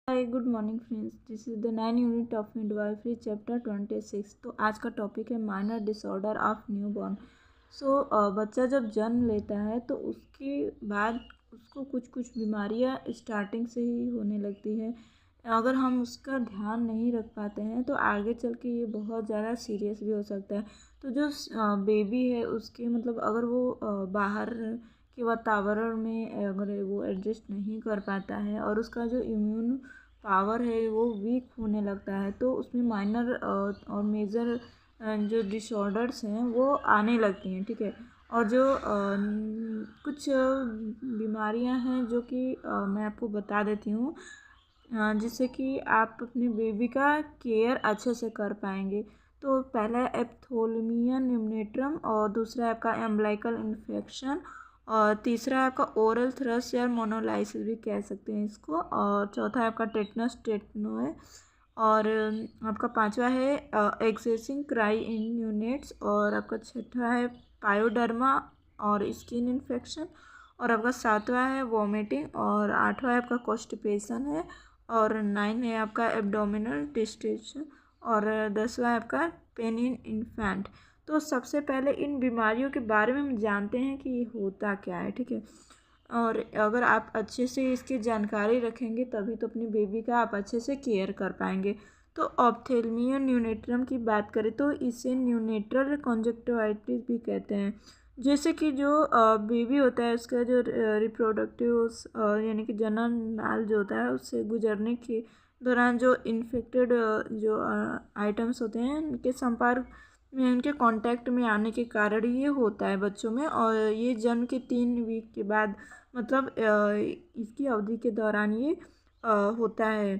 Hi good morning friends, this is the 9 unit of midwifery chapter 26। तो आज का topic है माइनर डिसऑर्डर ऑफ न्यूबॉर्न। बच्चा जब जन्म लेता है तो उसके बाद उसको कुछ कुछ बीमारियां स्टार्टिंग से ही होने लगती है। अगर हम उसका ध्यान नहीं रख पाते हैं तो आगे चल के ये बहुत ज़्यादा सीरियस भी हो सकता है। तो जो बेबी है उसके मतलब अगर वो बाहर के वातावरण में अगर वो एडजस्ट नहीं कर पाता है और उसका जो इम्यून पावर है वो वीक होने लगता है तो उसमें माइनर और मेजर जो डिसऑर्डर्स हैं वो आने लगती हैं। ठीक है। और जो कुछ बीमारियां हैं जो कि मैं आपको बता देती हूँ, जिससे कि आप अपने बेबी का केयर अच्छे से कर पाएंगे। तो पहला है एप्थोलमिया निम्नेट्रम, और दूसरा है आपका एम्ब्लाइकल इन्फेक्शन, और तीसरा है आपका ओरल थ्रस या मोनोलाइसिस भी कह सकते हैं इसको, और चौथा है आपका टेटनस टेटनोए, और आपका पांचवा है एक्सेसिंग क्राई इन यूनिट्स, और आपका छठा है पायोडर्मा और स्किन इन्फेक्शन, और आपका सातवां है वॉमिटिंग, और आठवां है आपका कॉन्स्टिपेशन है, और 9 है आपका एब्डोमिनल डिस्टेशन, और 10वां है आपका पेन इन इन्फेंट। तो सबसे पहले इन बीमारियों के बारे में हम जानते हैं कि ये होता क्या है। ठीक है। और अगर आप अच्छे से इसकी जानकारी रखेंगे तभी तो अपनी बेबी का आप अच्छे से केयर कर पाएंगे। तो ऑप्थेल्मिया न्यूनेट्रम की बात करें तो इसे न्यूनेट्रल कॉन्जक्टिवाइटिस भी कहते हैं। जैसे कि जो बेबी होता है उसका जो रिप्रोडक्टिव यानी कि जनन नाल जो होता है उससे गुजरने के दौरान जो इन्फेक्टेड जो आइटम्स होते हैं उनके संपर्क में उनके कांटेक्ट में आने के कारण ये होता है बच्चों में। और ये जन्म के 3 वीक के बाद मतलब इसकी अवधि के दौरान ये होता है।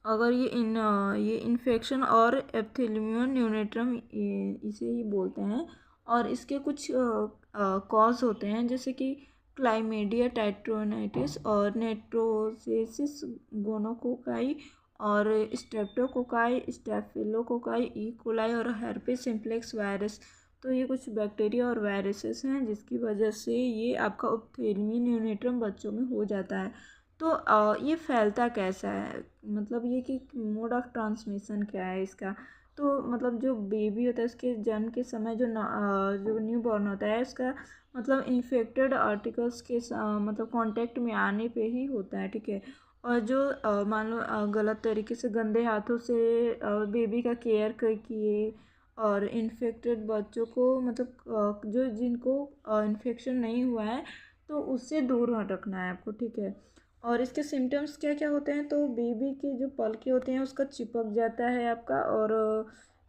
अगर ये इन्फेक्शन और एप्थेल्मिया न्यूनेट्रम इसे ही बोलते हैं। और इसके कुछ कॉज होते हैं जैसे कि क्लाइमेडिया टाइट्रोनाइटिस और नेट्रोसेसिस गोनोकोकाई और स्ट्रेप्टोकोकाई स्टेफिलोकोकाई ई कोलाई और हेर्पेस सिम्प्लेक्स वायरस। तो ये कुछ बैक्टीरिया और वायरसेस हैं जिसकी वजह से ये आपका ऑप्थेल्मिया न्यूनेट्रम बच्चों में हो जाता है। तो ये फैलता कैसा है, मतलब ये कि मोड ऑफ ट्रांसमिशन क्या है इसका। तो मतलब जो बेबी होता है उसके जन्म के समय जो न्यू बॉर्न होता है उसका मतलब इन्फेक्टेड आर्टिकल्स के मतलब कांटेक्ट में आने पे ही होता है। ठीक है। और जो मान लो गलत तरीके से गंदे हाथों से बेबी का केयर किए और इन्फेक्टेड बच्चों को मतलब जो जिनको इन्फेक्शन नहीं हुआ है तो उससे दूर रखना है आपको। ठीक है। और इसके सिम्टम्स क्या क्या होते हैं, तो बेबी के जो पलके होते हैं उसका चिपक जाता है आपका, और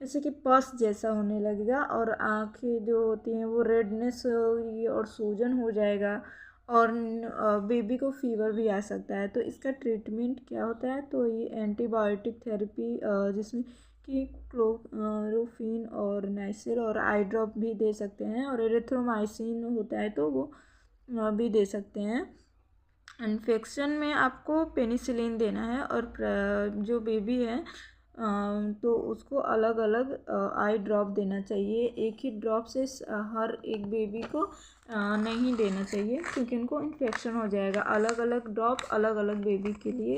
जैसे कि पस जैसा होने लगेगा, और आँखें जो होती हैं वो रेडनेस होगी और सूजन हो जाएगा, और बेबी को फीवर भी आ सकता है। तो इसका ट्रीटमेंट क्या होता है, तो ये एंटीबायोटिक थेरेपी जिसमें कि क्लोरोफिन और नाइसिल और आई ड्रॉप भी दे सकते हैं, और एरिथ्रोमाइसिन होता है तो वो भी दे सकते हैं। इन्फेक्शन में आपको पेनिसिलिन देना है, और जो बेबी है तो उसको अलग अलग आई ड्रॉप देना चाहिए। एक ही ड्रॉप से हर एक बेबी को नहीं देना चाहिए क्योंकि उनको इन्फेक्शन हो जाएगा। अलग अलग ड्रॉप अलग अलग बेबी के लिए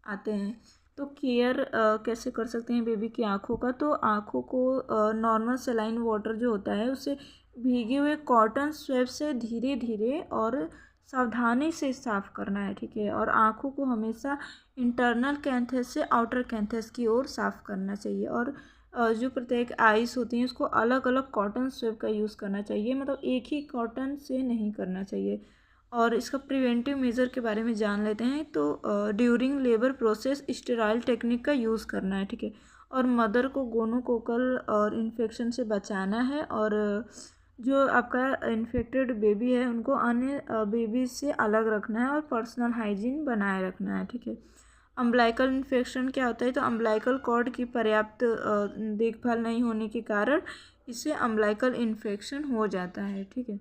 आते हैं। तो केयर कैसे कर सकते हैं बेबी की आँखों का, तो आँखों को नॉर्मल सेलाइन वाटर जो होता है उससे भीगे हुए कॉटन स्वेब से धीरे धीरे और सावधानी से साफ करना है। ठीक है। और आँखों को हमेशा इंटरनल कैंथस से आउटर कैंथस की ओर साफ करना चाहिए। और जो प्रत्येक आइस होती हैं उसको अलग अलग कॉटन स्वेब का यूज़ करना चाहिए, मतलब एक ही कॉटन से नहीं करना चाहिए। और इसका प्रिवेंटिव मेजर के बारे में जान लेते हैं। तो during labour process sterile technique का यूज़ करना है। ठीक है। और मदर को गोनोकोकल और इन्फेक्शन से बचाना है, और जो आपका इन्फेक्टेड बेबी है उनको अन्य बेबी से अलग रखना है और पर्सनल हाइजीन बनाए रखना है। ठीक है। अम्ब्लाइकल इन्फेक्शन क्या होता है, तो अम्ब्लाइकल कॉर्ड की पर्याप्त देखभाल नहीं होने के कारण इससे अम्ब्लाइकल इन्फेक्शन हो जाता है। ठीक है।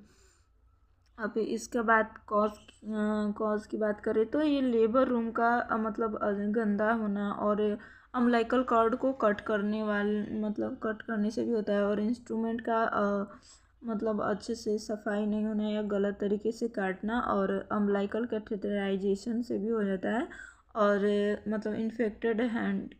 अब इसके बाद कॉज की बात करें तो ये लेबर रूम का मतलब गंदा होना, और अम्लाइकल कॉर्ड को कट करने वाले मतलब कट करने से भी होता है, और इंस्ट्रूमेंट का मतलब अच्छे से सफाई नहीं होना या गलत तरीके से काटना, और अम्लाइकल कैथेटराइजेशन से भी हो जाता है। और मतलब इन्फेक्टेड हैंड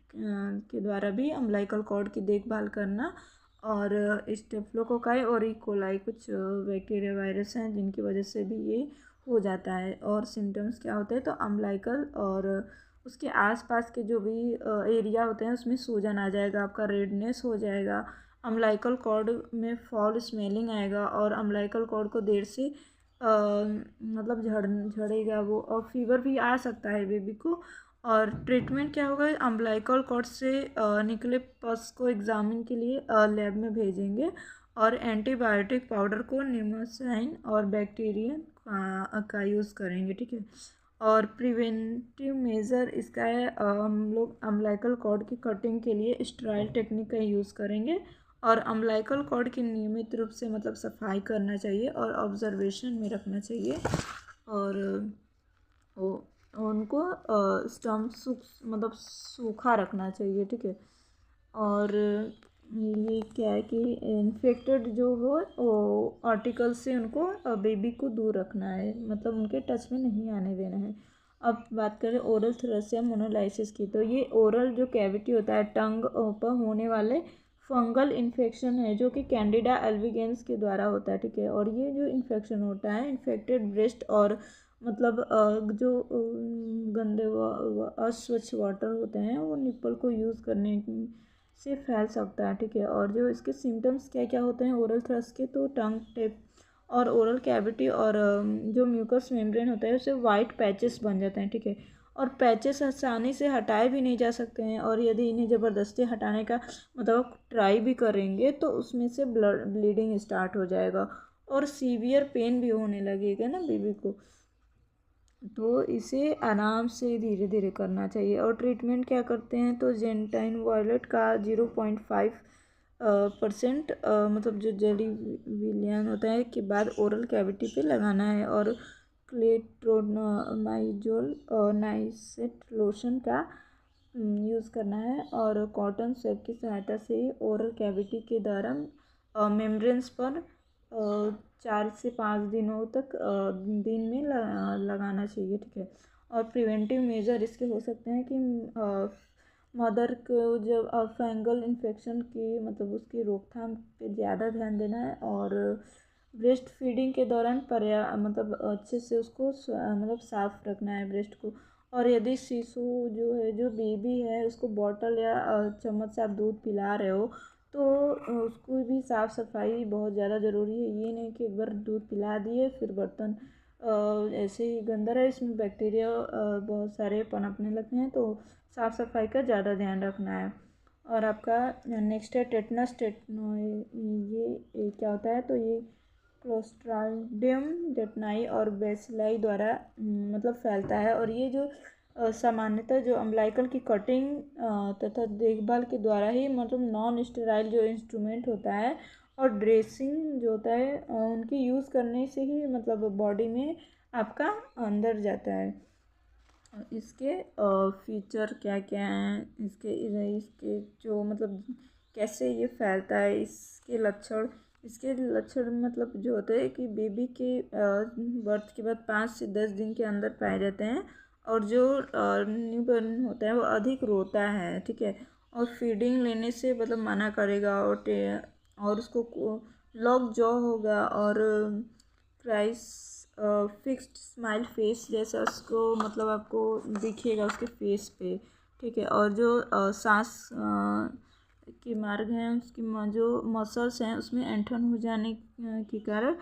के द्वारा भी अम्बिलिकल कॉर्ड की देखभाल करना। और स्टेफ्लोकोकाई और इकोलाई कुछ बैक्टीरिया वायरस हैं जिनकी वजह से भी ये हो जाता है। और सिम्टम्स क्या होते हैं, तो अम्बिलिकल और उसके आसपास के जो भी एरिया होते हैं उसमें सूजन आ जाएगा, आपका रेडनेस हो जाएगा, अम्बिलिकल कॉर्ड में फॉल स्मेलिंग आएगा और अम्बिलिकल कॉर्ड को देर से मतलब झड़ेगा वो, और फीवर भी आ सकता है बेबी को। और ट्रीटमेंट क्या होगा, अम्बिलिकल कॉर्ड से निकले पस को एग्जामिन के लिए लैब में भेजेंगे और एंटीबायोटिक पाउडर को न्यूमोसाइन और बैक्टीरिया का यूज़ करेंगे, ठीक है। और प्रिवेंटिव मेज़र इसका है, हम लोग अम्बिलिकल कॉर्ड की कटिंग के लिए स्टेराइल टेक्निक का यूज़ करेंगे और अम्बिलिकल कॉर्ड की नियमित रूप से मतलब सफाई करना चाहिए और ऑब्जर्वेशन में रखना चाहिए। और वो उनको स्टम्प मतलब सूखा रखना चाहिए, ठीक है। और ये क्या है कि इन्फेक्टेड जो हो वो आर्टिकल से उनको बेबी को दूर रखना है, मतलब उनके टच में नहीं आने देना है। अब बात करें ओरल थ्रेसिया मोनोलाइसिस की, तो ये ओरल जो कैविटी होता है टंग पर होने वाले फंगल इन्फेक्शन है जो कि कैंडिडा अल्बिगेंस के द्वारा होता है, ठीक है। और ये जो इन्फेक्शन होता है इन्फेक्टेड ब्रेस्ट और मतलब जो गंदे अस्वच्छ वाटर होते हैं वो निप्पल को यूज़ करने से फैल सकता है, ठीक है। और जो इसके सिम्टम्स क्या क्या होते हैं ओरल थ्रस के, तो टंग टेप और ओरल कैविटी और जो म्यूकस मेम्ब्रेन होता है उससे वाइट पैचेस बन जाते हैं, ठीक है। और पैचेस आसानी से हटाए भी नहीं जा सकते हैं, और यदि इन्हें ज़बरदस्ती हटाने का मतलब ट्राई भी करेंगे तो उसमें से ब्लीडिंग स्टार्ट हो जाएगा और सीवियर पेन भी होने लगेगा ना बेबी को। तो इसे आराम से धीरे धीरे करना चाहिए। और ट्रीटमेंट क्या करते हैं, तो जेंटाइन वॉयलेट का 0.5% मतलब जो जेली विलियन होता है के बाद ओरल कैविटी पे लगाना है। और क्लेट्रोनाइजोल और नाइसेट लोशन का यूज़ करना है और कॉटन स्वैब की सहायता से ओरल कैविटी के दौरान मेम्ब्रेन्स पर 4 से 5 दिनों तक दिन में लगाना चाहिए, ठीक है। और प्रिवेंटिव मेजर इसके हो सकते हैं कि मदर को जब फंगल इन्फेक्शन की मतलब उसकी रोकथाम पे ज़्यादा ध्यान देना है और ब्रेस्ट फीडिंग के दौरान मतलब अच्छे से उसको मतलब साफ रखना है ब्रेस्ट को। और यदि शिशु जो है जो बेबी है उसको बॉटल या चम्मच से आप दूध पिला रहे हो तो उसको भी साफ़ सफाई बहुत ज़्यादा ज़रूरी है। ये नहीं कि एक बार दूध पिला दिए फिर बर्तन ऐसे ही गंदा रहे, इसमें बैक्टीरिया बहुत सारे पनपने लगते हैं, तो साफ़ सफाई का ज़्यादा ध्यान रखना है। और आपका नेक्स्ट है टेटनस। ये क्या होता है, तो ये क्लोस्ट्राडियम टेटनाई और बेसिलाई द्वारा मतलब फैलता है। और ये जो सामान्यतः जो अम्बिलिकल की कटिंग तथा देखभाल के द्वारा ही मतलब नॉन स्टेराइल जो इंस्ट्रूमेंट होता है और ड्रेसिंग जो होता है उनकी यूज़ करने से ही मतलब बॉडी में आपका अंदर जाता है। इसके फीचर क्या क्या हैं, इसके जो मतलब कैसे ये फैलता है, इसके लक्षण मतलब जो होते हैं कि बेबी के बर्थ के बाद 5 से 10 दिन के अंदर पाए जाते हैं। और जो न्यूबॉर्न होता है वो अधिक रोता है, ठीक है। और फीडिंग लेने से मतलब मना करेगा और उसको लॉक जॉ होगा और प्राइस फिक्स्ड स्माइल फेस जैसा उसको मतलब आपको दिखेगा उसके फेस पे, ठीक है। और जो सांस के मार्ग हैं उसकी जो मसल्स हैं उसमें ऐंठन हो जाने के कारण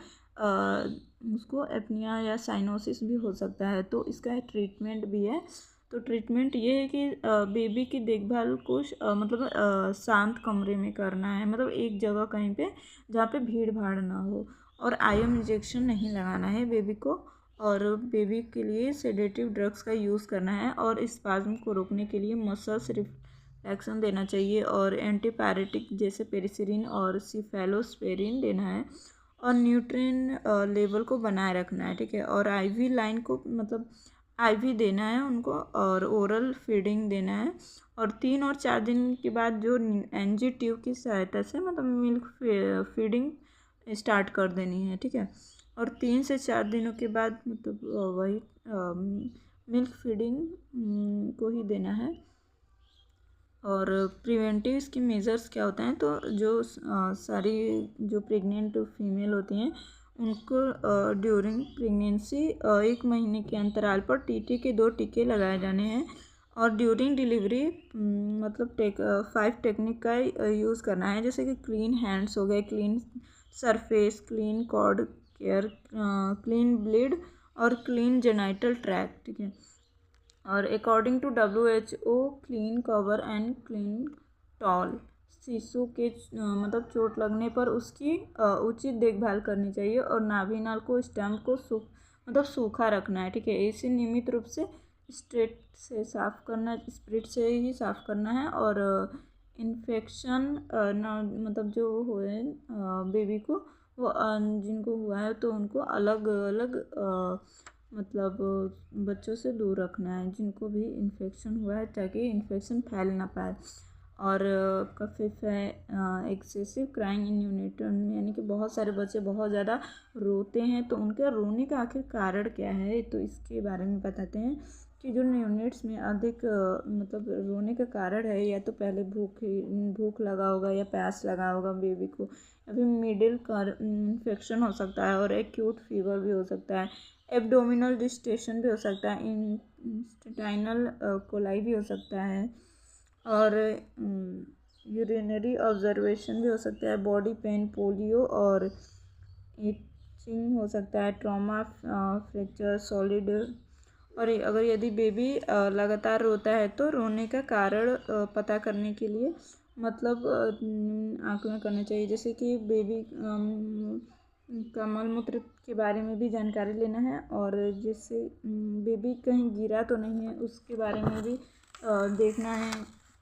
उसको एपनिया या साइनोसिस भी हो सकता है, तो इसका ट्रीटमेंट भी है। तो ट्रीटमेंट ये है कि बेबी की देखभाल को मतलब शांत कमरे में करना है, मतलब एक जगह कहीं पे जहाँ पे भीड़ भाड़ ना हो। और आयरन इंजेक्शन नहीं लगाना है बेबी को। और बेबी के लिए सेडेटिव ड्रग्स का यूज़ करना है और स्पाज्म को रोकने के लिए मसल्स रिलैक्सेशन देना चाहिए और एंटीपायरेटिक जैसे पेरिसिलिन और सिफेलोस्पेरिन देना है और न्यूट्रिएंट लेवल को बनाए रखना है, ठीक है। और आईवी लाइन को मतलब आईवी देना है उनको और ओरल फीडिंग देना है। और 3 और 4 दिन के बाद जो एनजी ट्यूब की सहायता से मतलब मिल्क फीडिंग स्टार्ट कर देनी है, ठीक है। और 3 से 4 दिनों के बाद मतलब वही मिल्क फीडिंग को ही देना है। और प्रिवेंटिव इसके मेजर्स क्या होते हैं, तो जो सारी जो प्रेग्नेंट फीमेल होती हैं उनको ड्यूरिंग प्रेगनेंसी 1 महीने के अंतराल पर टीटी के 2 टीके लगाए जाने हैं। और ड्यूरिंग डिलीवरी मतलब 5 टेक्निक का यूज़ करना है, जैसे कि क्लीन हैंड्स हो गए, clean surface, clean cord care, clean blade और क्लीन जेनाइटल ट्रैक्ट, ठीक है। और according to WHO clean cover and clean towel, शिशु के मतलब चोट लगने पर उसकी उचित देखभाल करनी चाहिए और नाभि नाल को स्टम्प को मतलब सूखा रखना है, ठीक है। इसे नियमित रूप से स्प्रिट से साफ़ करना, स्प्रिट से ही साफ़ करना है। और इन्फेक्शन मतलब जो हुए बेबी को वो जिनको हुआ है तो उनको अलग अलग मतलब बच्चों से दूर रखना है जिनको भी इन्फेक्शन हुआ है, ताकि इन्फेक्शन फैल ना पाए। और कफिफ है एक्सेसिव क्राइंग इन यूनिट, यानी कि बहुत सारे बच्चे बहुत ज़्यादा रोते हैं, तो उनका रोने का आखिर कारण क्या है, तो इसके बारे में बताते हैं कि जो यूनिट्स में अधिक मतलब रोने का कारण है, या तो पहले भूख लगा होगा या प्यास लगा होगा बेबी को, या फिर मिडिल इन्फेक्शन हो सकता है और एक्यूट फीवर भी हो सकता है, एब्डोमिनल डिस्टेशन भी हो सकता है, इंस्टेटाइनल कोलाई भी हो सकता है, और यूरिनरी ऑब्जर्वेशन भी हो सकता है, बॉडी पेन, पोलियो और इचिंग हो सकता है, ट्रॉमा, फ्रैक्चर, सॉलिड। और अगर यदि बेबी लगातार रोता है तो रोने का कारण पता करने के लिए मतलब आकलन करना चाहिए, जैसे कि बेबी का मल मूत्र के बारे में भी जानकारी लेना है, और जिससे बेबी कहीं गिरा तो नहीं है उसके बारे में भी देखना है,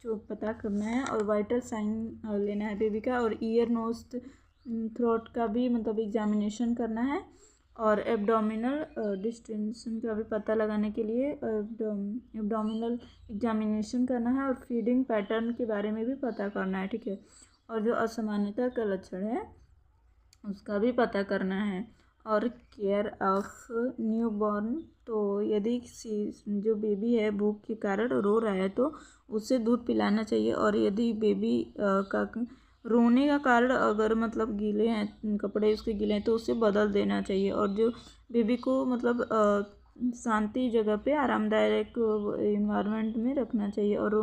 जो पता करना है। और वाइटल साइन लेना है बेबी का, और ईयर, नोज, थ्रोट का भी मतलब एग्जामिनेशन करना है। और एब्डोमिनल डिस्टेंशन का भी पता लगाने के लिए एब्डोमिनल एग्जामिनेशन करना है, और फीडिंग पैटर्न के बारे में भी पता करना है, ठीक है। और जो असामान्यता का लक्षण है उसका भी पता करना है। और केयर ऑफ न्यूबॉर्न, तो यदि जो बेबी है भूख के कारण रो रहा है तो उसे दूध पिलाना चाहिए, और यदि बेबी का रोने का कारण अगर मतलब गीले हैं, कपड़े उसके गीले हैं, तो उसे बदल देना चाहिए। और जो बेबी को मतलब शांति जगह पे आरामदायक इन्वायरमेंट में रखना चाहिए। और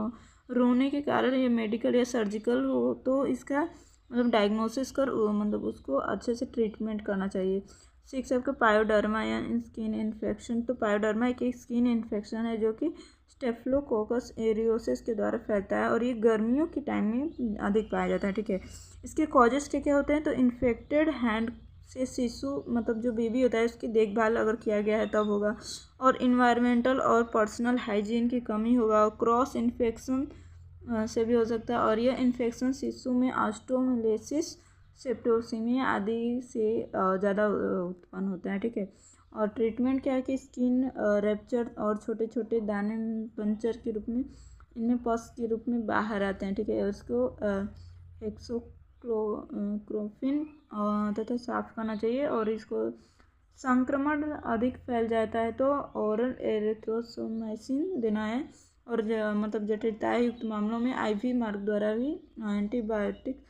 रोने के कारण ये मेडिकल या सर्जिकल हो तो इसका मतलब डायग्नोसिस कर मतलब उसको अच्छे से ट्रीटमेंट करना चाहिए। 6 आपका पायोडर्मा या स्किन इन्फेक्शन, तो पायोडर्मा एक स्किन इन्फेक्शन है जो कि स्टेफिलोकोकस एरियोसिस के द्वारा फैलता है, और ये गर्मियों के टाइम में अधिक पाया जाता है, ठीक है। इसके कॉजेस क्या क्या होते हैं, तो इन्फेक्टेड हैंड से शिशु मतलब जो बेबी होता है उसकी देखभाल अगर किया गया है तब होगा, और इन्वायरमेंटल और पर्सनल हाइजीन की कमी होगा, और क्रॉस इन्फेक्शन से भी हो सकता है। और यह इन्फेक्शन शिशु में ऑस्टोमोलेसिस, सेप्टोसीमिया आदि से ज़्यादा उत्पन्न होता है, ठीक है। और ट्रीटमेंट क्या है कि स्किन रैप्चर और छोटे छोटे दाने पंचर के रूप में इनमें पस के रूप में बाहर आते हैं, ठीक है। उसको हेक्सोक्लोरोक्विन तथा साफ करना चाहिए। और इसको संक्रमण अधिक फैल जाता है तो ओरल एरिथ्रोमाइसिन देना है, और मतलब जटिलता युक्त मामलों में IV मार्ग द्वारा भी एंटीबायोटिक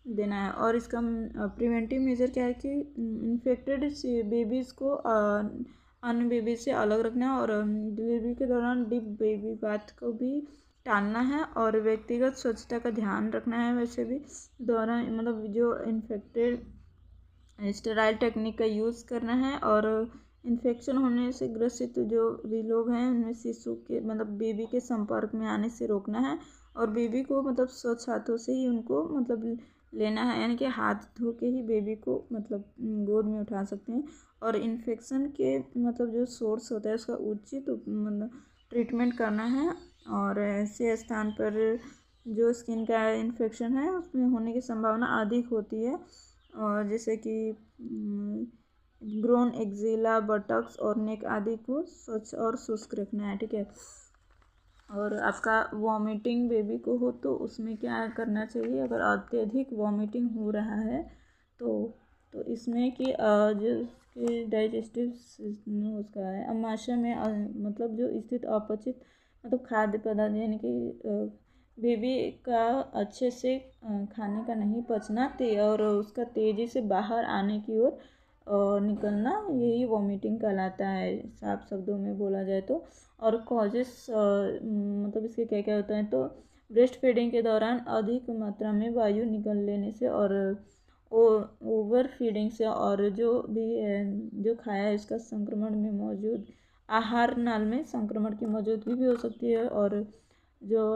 देना है। और इसका प्रिवेंटिव मेजर क्या है कि इन्फेक्टेड बेबीज़ को अन्य बेबी से अलग रखना है, और डिलीवरी के दौरान डीप बेबी बाथ को भी टालना है, और व्यक्तिगत स्वच्छता का ध्यान रखना है। वैसे भी दौरान मतलब जो इन्फेक्टेड स्टेराइल टेक्निक का यूज़ करना है, और इन्फेक्शन होने से ग्रसित जो भी लोग हैं उनमें शिशु के मतलब बेबी के संपर्क में आने से रोकना है, और बेबी को मतलब स्वच्छ हाथों से ही उनको मतलब लेना है, यानी कि हाथ धो के ही बेबी को मतलब गोद में उठा सकते हैं। और इन्फेक्शन के मतलब जो सोर्स होता है उसका उचित मतलब ट्रीटमेंट करना है, और ऐसे स्थान पर जो स्किन का इन्फेक्शन है उसमें होने की संभावना अधिक होती है, और जैसे कि ग्रोन, एक्जिला, बटक्स और नेक आदि को स्वच्छ और शुष्क रखना है, ठीक है। और आपका वॉमिटिंग बेबी को हो तो उसमें क्या करना चाहिए, अगर अत्यधिक वॉमिटिंग हो रहा है तो इसमें कि जो के डाइजेस्टिव उसका है। अमाशय में मतलब जो स्थित अपचित मतलब खाद्य पदार्थ यानी कि बेबी का अच्छे से खाने का नहीं पचना और उसका तेज़ी से बाहर आने की ओर निकलना, यही वॉमिटिंग कहलाता है साफ शब्दों में बोला जाए तो। और कॉजेस मतलब इसके क्या क्या होता है, तो ब्रेस्ट फीडिंग के दौरान अधिक मात्रा में वायु निकल लेने से और ओवर फीडिंग से, और जो भी जो खाया है इसका संक्रमण में मौजूद आहार नाल में संक्रमण की मौजूदगी भी हो सकती है, और जो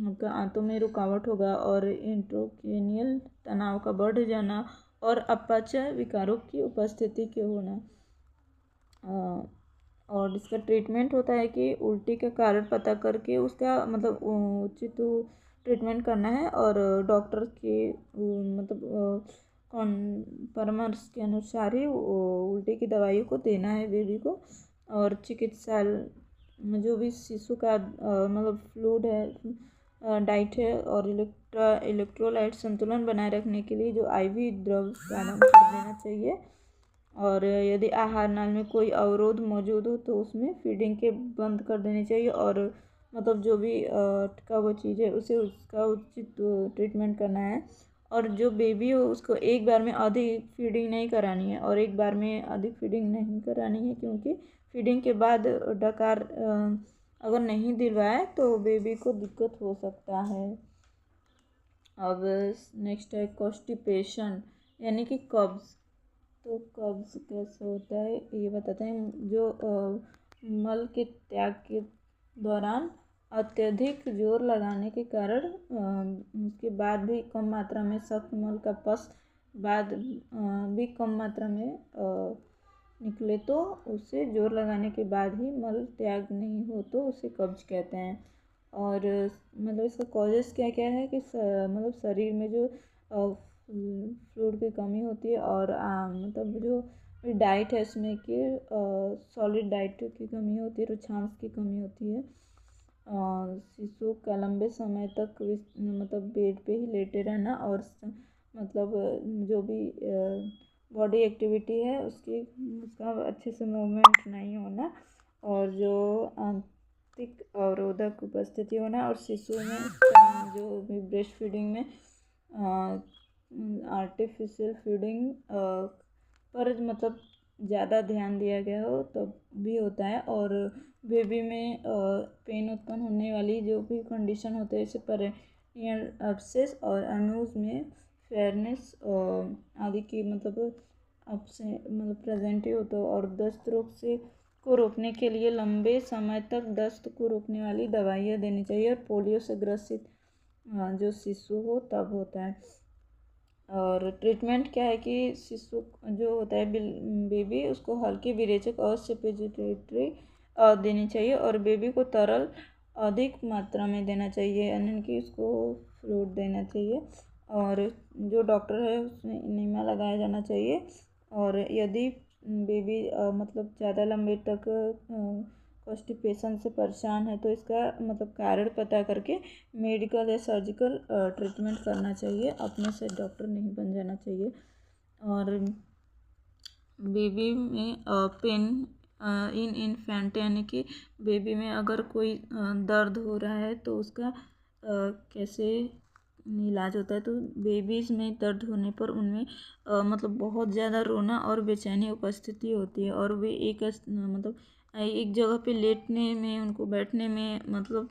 आपका आंतों में रुकावट होगा और इंट्रोक्रेनियल तनाव का बढ़ जाना और अपचय विकारों की उपस्थिति के होना। और इसका ट्रीटमेंट होता है कि उल्टी का कारण पता करके उसका मतलब उचित ट्रीटमेंट करना है, और डॉक्टर के मतलब कौन परामर्श के अनुसार ही उल्टी की दवाइयों को देना है बेबी को। और चिकित्सालय में जो भी शिशु का मतलब फ्लूइड है, डाइट है, और इलेक्ट्रोलाइट संतुलन बनाए रखने के लिए जो आईवी द्रव प्रदान कर देना चाहिए। और यदि आहार नाल में कोई अवरोध मौजूद हो तो उसमें फीडिंग के बंद कर देनी चाहिए, और मतलब जो भी अटका वो चीज़ है उसे उसका उचित ट्रीटमेंट करना है। और जो बेबी हो उसको एक बार में अधिक फीडिंग नहीं करानी है, और एक बार में अधिक फीडिंग नहीं करानी है, क्योंकि फीडिंग के बाद डकार अगर नहीं दिलवाए तो बेबी को दिक्कत हो सकता है। अब नेक्स्ट है कॉन्स्टिपेशन यानी कि कब्ज। तो कब्ज कैसे होता है ये बताते हैं। जो मल के त्याग के दौरान अत्यधिक जोर लगाने के कारण उसके बाद भी कम मात्रा में सख्त मल का पस बाद भी कम मात्रा में निकले तो उसे जोर लगाने के बाद ही मल त्याग नहीं हो तो उसे कब्ज कहते हैं। और मतलब इसका कॉजेस क्या क्या है कि मतलब शरीर में जो फ्लूइड की कमी होती है, और मतलब जो डाइट है इसमें कि सॉलिड डाइट की कमी होती है, रुक्षांश की कमी होती है। शिशु का लंबे समय तक मतलब बेड पे ही लेटे रहना, और मतलब जो भी बॉडी एक्टिविटी है उसका अच्छे से मूवमेंट नहीं होना, और जो आंतरिक अवरोधक उपस्थिति होना, और शिशु में जो भी ब्रेस्ट फीडिंग में आर्टिफिशियल फीडिंग पर मतलब ज़्यादा ध्यान दिया गया हो तब भी होता है। और बेबी में पेन उत्पन्न होने वाली जो भी कंडीशन होते हैं जैसे पेरिनियल एब्सेस और अनूज में फेयरनेस आदि की मतलब आपसे मतलब प्रेजेंट ही होता है। और दस्त रोग से को रोकने के लिए लंबे समय तक दस्त को रोकने वाली दवाइयाँ देनी चाहिए, और पोलियो से ग्रसित जो शिशु हो तब होता है। और ट्रीटमेंट क्या है कि शिशु जो होता है बेबी उसको हल्की विरेचक और सप्लिमेंट्री देनी चाहिए, और बेबी को तरल अधिक मात्रा में देना चाहिए यानी कि उसको फ्लूइड देना चाहिए, और जो डॉक्टर है उसमें एनीमा लगाया जाना चाहिए। और यदि बेबी मतलब ज़्यादा लंबे तक कॉन्स्टिपेशन से परेशान है तो इसका मतलब कारण पता करके मेडिकल या सर्जिकल ट्रीटमेंट करना चाहिए, अपने से डॉक्टर नहीं बन जाना चाहिए। और बेबी में पेन इन इन्फेंट यानी कि बेबी में अगर कोई दर्द हो रहा है तो उसका कैसे इलाज होता है। तो बेबीज़ में दर्द होने पर उनमें मतलब बहुत ज़्यादा रोना और बेचैनी उपस्थिति होती है, और वे मतलब एक जगह पे लेटने में उनको बैठने में मतलब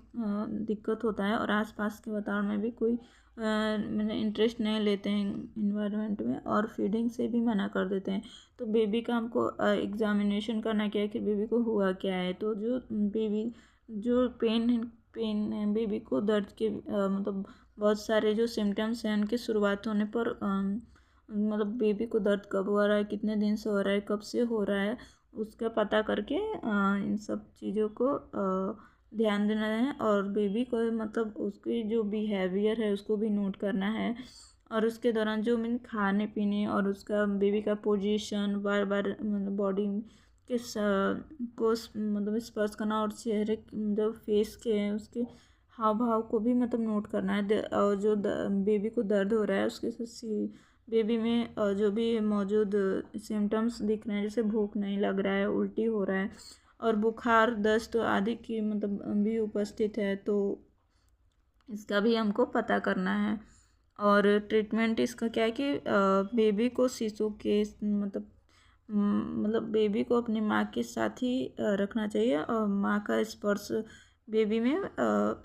दिक्कत होता है, और आसपास के वातावरण में भी कोई मतलब इंटरेस्ट नहीं लेते हैं इन्वायरमेंट में, और फीडिंग से भी मना कर देते हैं। तो बेबी का हमको एग्जामिनेशन करना क्या है कि बेबी को हुआ क्या है। तो जो बेबी जो पेन है बेबी को दर्द के मतलब बहुत सारे जो सिम्टम्स हैं उनकी शुरुआत होने पर मतलब बेबी को दर्द कब हो रहा है, कितने दिन से हो रहा है, कब से हो रहा है, उसका पता करके इन सब चीज़ों को ध्यान देना है। और बेबी को मतलब उसकी जो बिहेवियर है उसको भी नोट करना है, और उसके दौरान जो मैंने खाने पीने और उसका बेबी का पोजीशन बार बार मतलब बॉडी के को मतलब स्पर्श करना, और चेहरे मतलब फेस के उसके हाव भाव को भी मतलब नोट करना है। और जो बेबी को दर्द हो रहा है उसके साथ बेबी में जो भी मौजूद सिम्टम्स दिख रहे हैं, जैसे भूख नहीं लग रहा है, उल्टी हो रहा है और बुखार, दस्त आदि की मतलब भी उपस्थित है, तो इसका भी हमको पता करना है। और ट्रीटमेंट इसका क्या है कि बेबी को शिशु के मतलब बेबी को अपनी माँ के साथ ही रखना चाहिए, और माँ का स्पर्श बेबी में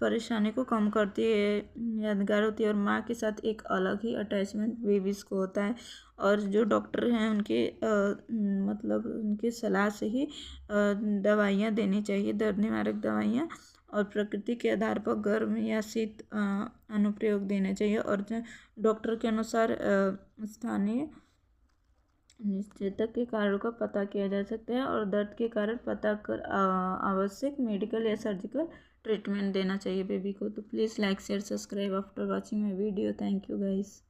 परेशानी को कम करती है, यादगार होती है, और माँ के साथ एक अलग ही अटैचमेंट बेबीज़ को होता है। और जो डॉक्टर हैं उनके मतलब उनकी सलाह से ही दवाइयाँ देनी चाहिए, दर्द निवारक दवाइयाँ, और प्रकृति के आधार पर गर्म या शीत अनुप्रयोग देने चाहिए। और डॉक्टर के अनुसार स्थानीय निश्चेतक के कारण का पता किया जा सकता है, और दर्द के कारण पता कर आवश्यक मेडिकल या सर्जिकल ट्रीटमेंट देना चाहिए बेबी को। तो please like share subscribe after watching my video. Thank you guys.